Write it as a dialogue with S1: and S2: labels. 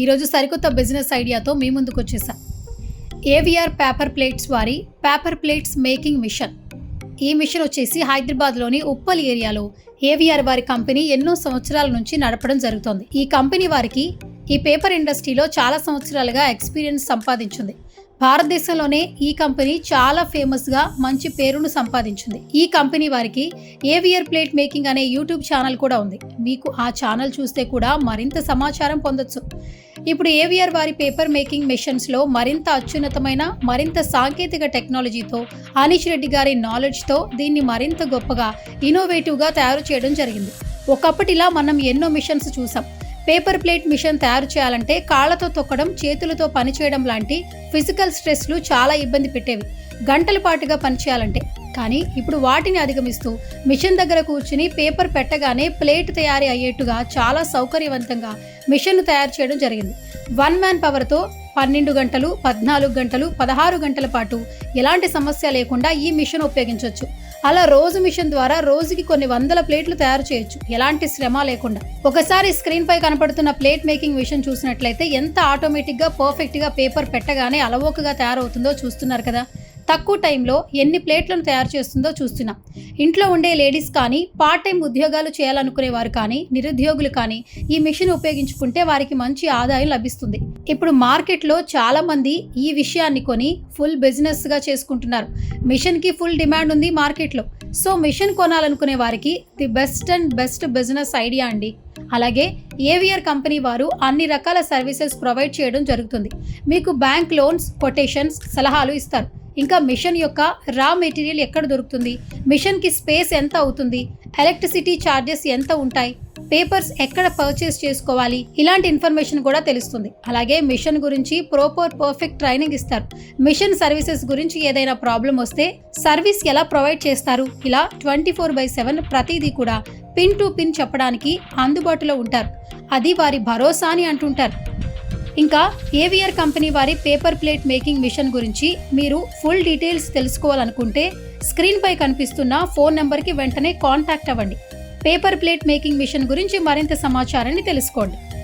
S1: ఈరోజు సరికొత్త బిజినెస్ ఐడియాతో మీ ముందుకు వచ్చేసా. ఏవిఆర్ పేపర్ ప్లేట్స్ వారి పేపర్ ప్లేట్స్ మేకింగ్ మిషన్. ఈ మిషన్ వచ్చేసి హైదరాబాద్లోని ఉప్పల్ ఏరియాలో ఏవిఆర్ వారి కంపెనీ ఎన్నో సంవత్సరాల నుంచి నడపడం జరుగుతోంది. ఈ కంపెనీ వారికి ఈ పేపర్ ఇండస్ట్రీలో చాలా సంవత్సరాలుగా ఎక్స్పీరియన్స్ సంపాదించింది. భారతదేశంలోనే ఈ కంపెనీ చాలా ఫేమస్గా మంచి పేరును సంపాదించింది. ఈ కంపెనీ వారికి ఏవిఆర్ ప్లేట్ మేకింగ్ అనే యూట్యూబ్ ఛానల్ కూడా ఉంది. మీకు ఆ ఛానల్ చూస్తే కూడా మరింత సమాచారం పొందొచ్చు. ఇప్పుడు ఏవిఆర్ వారి పేపర్ మేకింగ్ మిషన్స్లో మరింత అత్యున్నతమైన మరింత సాంకేతిక టెక్నాలజీతో అనీష్ రెడ్డి గారి నాలెడ్జ్తో దీన్ని మరింత గొప్పగా ఇన్నోవేటివ్గా తయారు చేయడం జరిగింది. ఒకప్పటిలా మనం ఎన్నో మిషన్స్ చూసాం. పేపర్ ప్లేట్ మిషన్ తయారు చేయాలంటే కాళ్లతో తొక్కడం, చేతులతో పనిచేయడం లాంటి ఫిజికల్ స్ట్రెస్లు చాలా ఇబ్బంది పెట్టేవి, గంటల పాటుగా పనిచేయాలంటే. కానీ ఇప్పుడు వాటిని అధిగమిస్తూ మిషన్ దగ్గర కూర్చుని పేపర్ పెట్టగానే ప్లేట్ తయారీ అయ్యేట్టుగా చాలా సౌకర్యవంతంగా మిషన్ను తయారు చేయడం జరిగింది. 1 మ్యాన్ పవర్తో 12 గంటలు, 14 గంటలు, 16 గంటల పాటు ఎలాంటి సమస్య లేకుండా ఈ మిషన్ ఉపయోగించవచ్చు. అలా రోజు మిషన్ ద్వారా రోజుకి కొన్ని వందల ప్లేట్లు తయారు చేయొచ్చు, ఎలాంటి శ్రమ లేకుండా. ఒకసారి స్క్రీన్ పై కనపడుతున్న ప్లేట్ మేకింగ్ మిషన్ చూసినట్లయితే ఎంత ఆటోమేటిక్గా పర్ఫెక్ట్గా పేపర్ పెట్టగానే అలవోకగా తయారవుతుందో చూస్తున్నారు కదా. తక్కువ టైంలో ఎన్ని ప్లేట్లను తయారు చేస్తుందో చూస్తున్నాం. ఇంట్లో ఉండే లేడీస్ కానీ, పార్ట్ టైం ఉద్యోగాలు చేయాలనుకునే వారు కానీ, నిరుద్యోగులు కానీ ఈ మిషన్ ఉపయోగించుకుంటే వారికి మంచి ఆదాయం లభిస్తుంది. ఇప్పుడు మార్కెట్లో చాలా మంది ఈ విషయాన్ని కొని ఫుల్ బిజినెస్గా చేసుకుంటున్నారు. మిషన్కి ఫుల్ డిమాండ్ ఉంది మార్కెట్లో. సో మిషన్ కొనాలనుకునే వారికి ది బెస్ట్ బిజినెస్ ఐడియా అండి. అలాగే ఏవిఆర్ కంపెనీ వారు అన్ని రకాల సర్వీసెస్ ప్రొవైడ్ చేయడం జరుగుతుంది. మీకు బ్యాంక్ లోన్స్, కొటేషన్స్, సలహాలు ఇస్తారు. ఇంకా మిషన్ యొక్క రా మెటీరియల్ ఎక్కడ దొరుకుతుంది, మిషన్కి స్పేస్ ఎంత అవుతుంది, ఎలక్ట్రిసిటీ ఛార్జెస్ ఎంత ఉంటాయి, పేపర్స్ ఎక్కడ పర్చేస్ చేసుకోవాలి, ఇలాంటి ఇన్ఫర్మేషన్ కూడా తెలుస్తుంది. అలాగే మిషన్ గురించి పర్ఫెక్ట్ ట్రైనింగ్ ఇస్తారు. మిషన్ సర్వీసెస్ గురించి ఏదైనా ప్రాబ్లం వస్తే సర్వీస్ ఎలా ప్రొవైడ్ చేస్తారు, ఇలా 24/7 ప్రతిదీ కూడా పిన్ టు పిన్ చెప్పడానికి అందుబాటులో ఉంటారు. అది వారి భరోసా అని అంటుంటారు. ఇంకా ఏవిఆర్ కంపెనీ వారి పేపర్ ప్లేట్ మేకింగ్ మిషన్ గురించి మీరు ఫుల్ డీటెయిల్స్ తెలుసుకోవాలనుకుంటే స్క్రీన్ పై కనిపిస్తున్న ఫోన్ నెంబర్కి వెంటనే కాంటాక్ట్ అవ్వండి. పేపర్ ప్లేట్ మేకింగ్ మిషన్ గురించి మరింత సమాచారాన్ని తెలుసుకోండి.